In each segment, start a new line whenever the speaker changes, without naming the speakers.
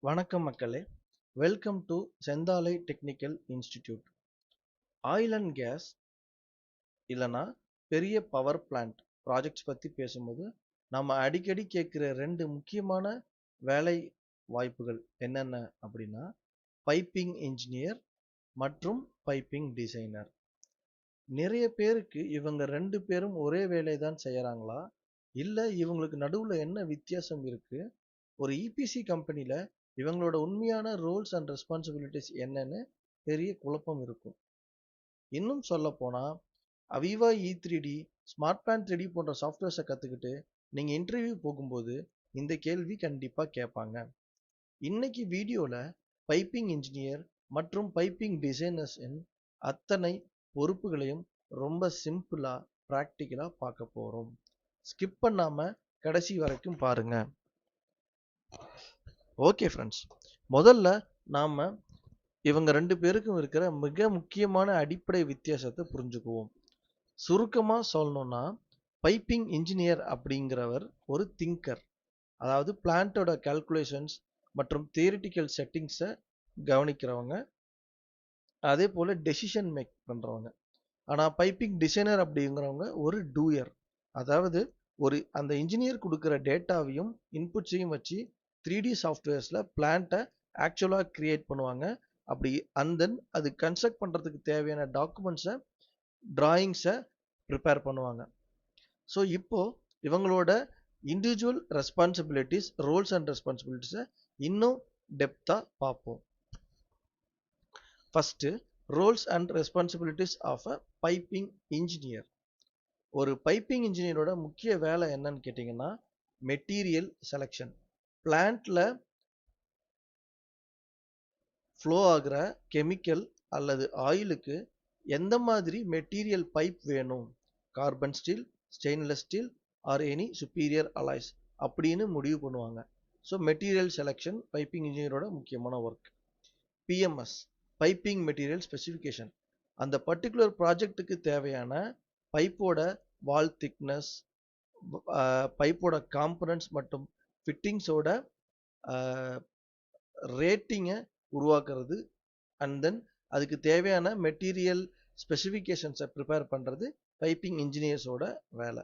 வணக்கம் மக்களே, welcome to Senthalai technical institute. Oil and gas இல்லைனா பெரிய பவர் பிளான்ட் ப்ராஜெக்ட்ஸ் பற்றி பேசும்போது நம்ம அடிக்கடி கேட்குற ரெண்டு முக்கியமான வேலை வாய்ப்புகள் என்னென்ன அப்படின்னா பைப்பிங் இன்ஜினியர் மற்றும் பைப்பிங் டிசைனர். நிறைய பேருக்கு இவங்க ரெண்டு பேரும் ஒரே வேலை தான் செய்கிறாங்களா, இல்லை இவங்களுக்கு நடுவில் என்ன வித்தியாசம் இருக்கு, ஒரு இபிசி கம்பெனியில் இவங்களோட உண்மையான ரோல்ஸ் அண்ட் ரெஸ்பான்சிபிலிட்டிஸ் என்னன்னு பெரிய குழப்பம் இருக்கும். இன்னும் சொல்ல போனா அவிவா இ3டி, ஸ்மார்ட் பிளான் 3D போன்ற சாஃப்ட்வேர்ஸை கற்றுக்கிட்டு நீங்கள் இன்டர்வியூ போகும்போது இந்த கேள்வி கண்டிப்பாக கேட்பாங்க. இன்னைக்கு வீடியோவில் பைப்பிங் இன்ஜினியர் மற்றும் பைப்பிங் டிசைனர்ஸின் அத்தனை பொறுப்புகளையும் ரொம்ப சிம்பிளாக ப்ராக்டிக்கலாக பார்க்க போகிறோம். ஸ்கிப் பண்ணாமல் கடைசி வரைக்கும் பாருங்க. ஓகே ஃப்ரெண்ட்ஸ், முதல்ல நாம் இவங்க ரெண்டு பேருக்கும் இருக்கிற மிக முக்கியமான அடிப்படை வித்தியாசத்தை புரிஞ்சுக்குவோம். சுருக்கமாக சொல்லணும்னா பைப்பிங் இன்ஜினியர் அப்படிங்கிறவர் ஒரு திங்கர், அதாவது பிளான்ட்டோட கால்குலேஷன்ஸ் மற்றும் தியரிட்டிக்கல் செட்டிங்ஸை கவனிக்கிறவங்க, அதே போல் டெசிஷன் மேக் பண்ணுறவங்க. ஆனால் பைப்பிங் டிசைனர் அப்படிங்கிறவங்க ஒரு டூயர், அதாவது அந்த இன்ஜினியர் கொடுக்குற டேட்டாவையும் இன்புட்ஸையும் வச்சு 3D சாஃப்ட்வேர்ஸில் பிளான்ட்டை ஆக்சுவலாக கிரியேட் பண்ணுவாங்க. அப்படி தென் அது கன்ஸ்ட்ரக்ட் பண்ணுறதுக்கு தேவையான டாக்குமெண்ட்ஸை, டிராயிங்ஸை ப்ரிப்பேர் பண்ணுவாங்க. ஸோ இப்போ இவங்களோட இண்டிவிஜுவல் ரெஸ்பான்சிபிலிட்டிஸ், ரோல்ஸ் அண்ட் ரெஸ்பான்சிபிலிட்டிஸை இன்னும் டெப்த்தாக பார்ப்போம். First, roles and responsibilities of a piping engineer. ஒரு பைப்பிங் இன்ஜினியரோட முக்கிய வேலை என்னன்னு கேட்டிங்கன்னா மெட்டீரியல் செலெக்ஷன். பிளான்ட்ல ஃப்ளோ ஆகிற கெமிக்கல் அல்லது ஆயிலுக்கு எந்த மாதிரி மெட்டீரியல் பைப் வேணும், carbon steel, stainless steel or any superior alloys அப்படின்னு முடிவு பண்ணுவாங்க. ஸோ மெட்டீரியல் செலெக்ஷன் பைப்பிங் இன்ஜினியரோட முக்கியமான work. PMS, piping material specification. அந்த பர்டிகுலர் ப்ராஜெக்ட்டுக்கு தேவையான பைப்போட வால் திக்னஸ், பைப்போட காம்பனன்ட்ஸ் மற்றும் ஃபிட்டிங்ஸோட ரேட்டிங்கை உருவாக்குறது, அண்ட் தென் அதுக்கு தேவையான மெட்டீரியல் ஸ்பெசிஃபிகேஷன்ஸை ப்ரிப்பேர் பண்ணுறது பைப்பிங் இன்ஜினியர்ஸோட வேலை.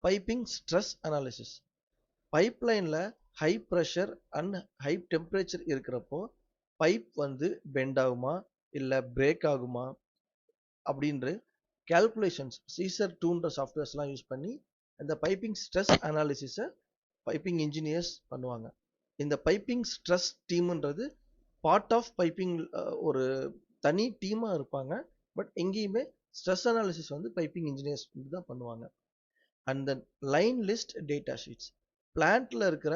Piping stress analysis. பைப்லைனில் high pressure and high temperature இருக்கிறப்போ பைப் பெண்ட் ஆகுமா இல்லை பிரேக் ஆகுமா அப்படின்ற கால்குலேஷன்ஸ் சீசர் டூன்ற சாஃப்ட்வேர்ஸ்லாம் யூஸ் பண்ணி இந்த பைப்பிங் ஸ்ட்ரெஸ் அனாலிசிஸை பைப்பிங் இன்ஜினியர்ஸ் பண்ணுவாங்க. இந்த பைப்பிங் ஸ்ட்ரெஸ் டீம்ன்றது பார்ட் ஆஃப் பைப்பிங், ஒரு தனி டீமாக இருப்பாங்க. பட் எங்கேயுமே ஸ்ட்ரெஸ் அனாலிசிஸ் பைப்பிங் இன்ஜினியர்ஸ் தான் பண்ணுவாங்க. And then line list data sheets. பிளான்ட்ல இருக்கிற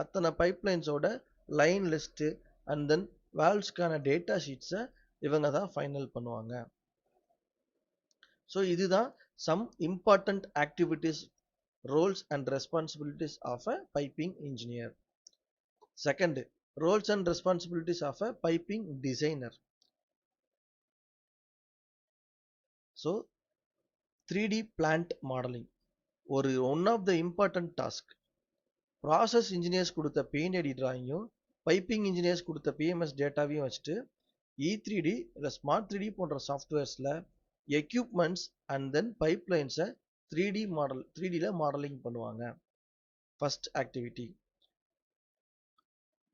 அத்தனை பைப்லைன்ஸோட லைன் லிஸ்ட்டு அண்ட் தென் வால்வ்ஸ்க்கான டேட்டா ஷீட்ஸை இவங்க தான் ஃபைனல் பண்ணுவாங்க. ஸோ இதுதான் some important activities, roles and responsibilities of a piping engineer. Second, roles and responsibilities of a piping designer. So 3D plant modelling one of the important task. Process engineers கொடுத்த paint டிராயிங்கும் piping engineers கொடுத்த PMS டேட்டாவையும் வச்சுட்டு E3D இல்லை smart 3D போன்ற சாஃப்ட்வேர்ஸில் equipments and then பைப்லைன்ஸை 3Dல modeling பண்ணுவாங்க. First activity,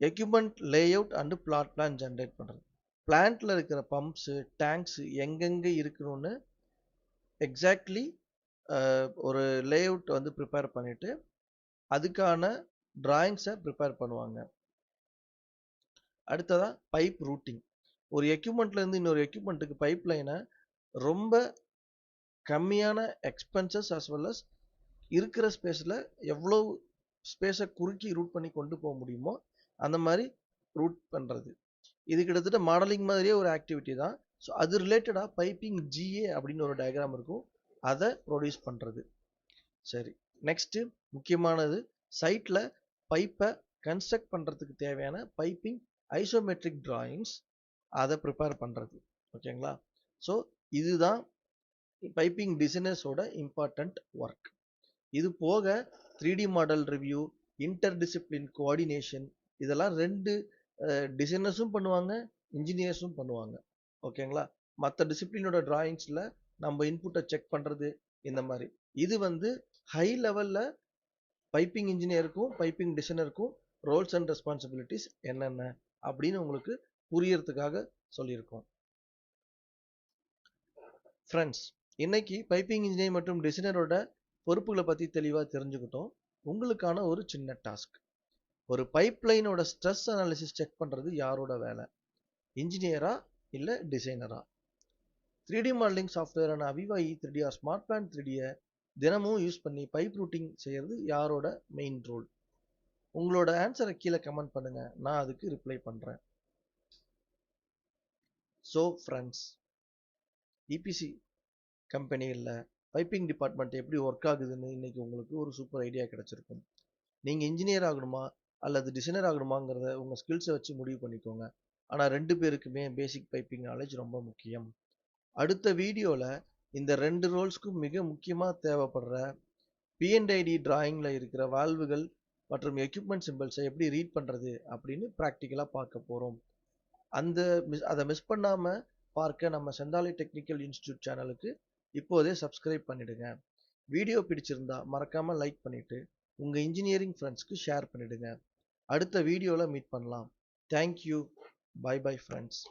equipment layout and plot plan generate பண்ணுறது. பிளான்ட்ல இருக்கிற பம்ப்ஸு, டேங்க்ஸ் எங்கெங்கே இருக்கணும்னு எக்ஸாக்ட்லி ஒரு லேஅவுட் ப்ரிப்பேர் பண்ணிட்டு அதுக்கான டிராயிங்ஸை ப்ரிப்பேர் பண்ணுவாங்க. அடுத்ததா பைப் ரூட்டிங். ஒரு எக்யூப்மெண்ட்லேருந்து இன்னொரு எக்யூப்மெண்ட்டுக்கு பைப் லைனை ரொம்ப கம்மியான எக்ஸ்பென்சஸ் அஸ் வெல் அஸ் இருக்கிற ஸ்பேஸில் எவ்வளோ ஸ்பேஸை குறுக்கி ரூட் பண்ணி கொண்டு போக முடியுமோ அந்த மாதிரி ரூட் பண்ணுறது. இது கிட்டத்தட்ட மாடலிங் மாதிரியே ஒரு ஆக்டிவிட்டி தான். ஸோ அது ரிலேட்டடாக பைப்பிங் ஜிஏ அப்படின்னு ஒரு டயக்ராம் இருக்கும், அதை ப்ரொடியூஸ் பண்ணுறது. சரி, நெக்ஸ்ட்டு முக்கியமானது, சைட்டில் பைப்பை கன்ஸ்ட்ரக்ட் பண்ணுறதுக்கு தேவையான பைப்பிங் ஐசோமெட்ரிக் டிராயிங்ஸ், அதை ப்ரிப்பேர் பண்ணுறது. ஓகேங்களா? ஸோ இதுதான் பைப்பிங் டிசைனர்ஸோட இம்பார்ட்டன்ட் ஒர்க். இது போக 3D model review, inter discipline coordination, இதெல்லாம் 2 டிசைனர்ஸும் பண்ணுவாங்க, இன்ஜினியர்ஸும் பண்ணுவாங்க. ஓகேங்களா? மற்ற டிசிப்ளினோட டிராயிங்ஸ்ல நம்ம இன்புட்டை செக் பண்றது இந்த மாதிரி. இது ஹை லெவல்ல பைப்பிங் இன்ஜினியருக்கும் பைப்பிங் டிசைனருக்கும் ரோல்ஸ் அண்ட் ரெஸ்பான்சிபிலிட்டிஸ் என்னென்ன அப்படின்னு உங்களுக்கு புரியறதுக்காக சொல்லியிருக்கோம். ஃப்ரெண்ட்ஸ், இன்னைக்கு பைப்பிங் இன்ஜினியர் மற்றும் டிசைனரோட பொறுப்புகளை பத்தி தெளிவா தெரிஞ்சுக்கிட்டோம். உங்களுக்கான ஒரு சின்ன டாஸ்க். ஒரு பைப்லைனோட ஸ்ட்ரெஸ் அனாலிசிஸ் செக் பண்றது யாரோட வேலை? இன்ஜினியரா இல்ல டிசைனரா? 3D மாடலிங் சாஃப்ட்வேரான Aveva E3D or smart plan 3D தினமும் யூஸ் பண்ணி பைப் ரூட்டிங் செய்யறது யாரோட மெயின் ரோல்? உங்களோட ஆன்சரை கீழே கமெண்ட் பண்ணுங்க, நான் அதுக்கு ரிப்ளை பண்றேன். ஸோ ஃப்ரெண்ட்ஸ், இபிசி கம்பெனியில் பைப்பிங் டிபார்ட்மெண்ட் எப்படி ஒர்க் ஆகுதுன்னு இன்னைக்கு உங்களுக்கு ஒரு சூப்பர் ஐடியா கிடைச்சிருக்கும். நீங்கள் இன்ஜினியர் ஆகணுமா அல்லது டிசைனர் ஆகணுமாங்கிறத உங்கள் ஸ்கில்ஸை வச்சு முடிவு பண்ணிக்கோங்க. ஆனால் 2 பேருக்குமே பேசிக் பைப்பிங் நாலேஜ் ரொம்ப முக்கியம். அடுத்த வீடியோவில் இந்த 2 ரோல்ஸ்க்கும் மிக முக்கியமாக தேவைப்படுற P&ID டிராயிங்கில் இருக்கிற வால்வுகள் மற்றும் எக்யூப்மெண்ட் சிம்பிள்ஸை எப்படி ரீட் பண்ணுறது அப்படின்னு ப்ராக்டிக்கலாக பார்க்க போகிறோம். அதை மிஸ் பண்ணாமல் பார்க்க நம்ம செந்தாலை டெக்னிக்கல் இன்ஸ்டிடியூட் சேனலுக்கு இப்போதே சப்ஸ்கிரைப் பண்ணிடுங்க. வீடியோ பிடிச்சிருந்தா மறக்காம லைக் பண்ணிட்டு உங்க இன்ஜினியரிங் ஃப்ரெண்ட்ஸ்க்கு ஷேர் பண்ணிடுங்க. அடுத்த வீடியோல மீட் பண்ணலாம். தேங்க்யூ. Bye bye friends.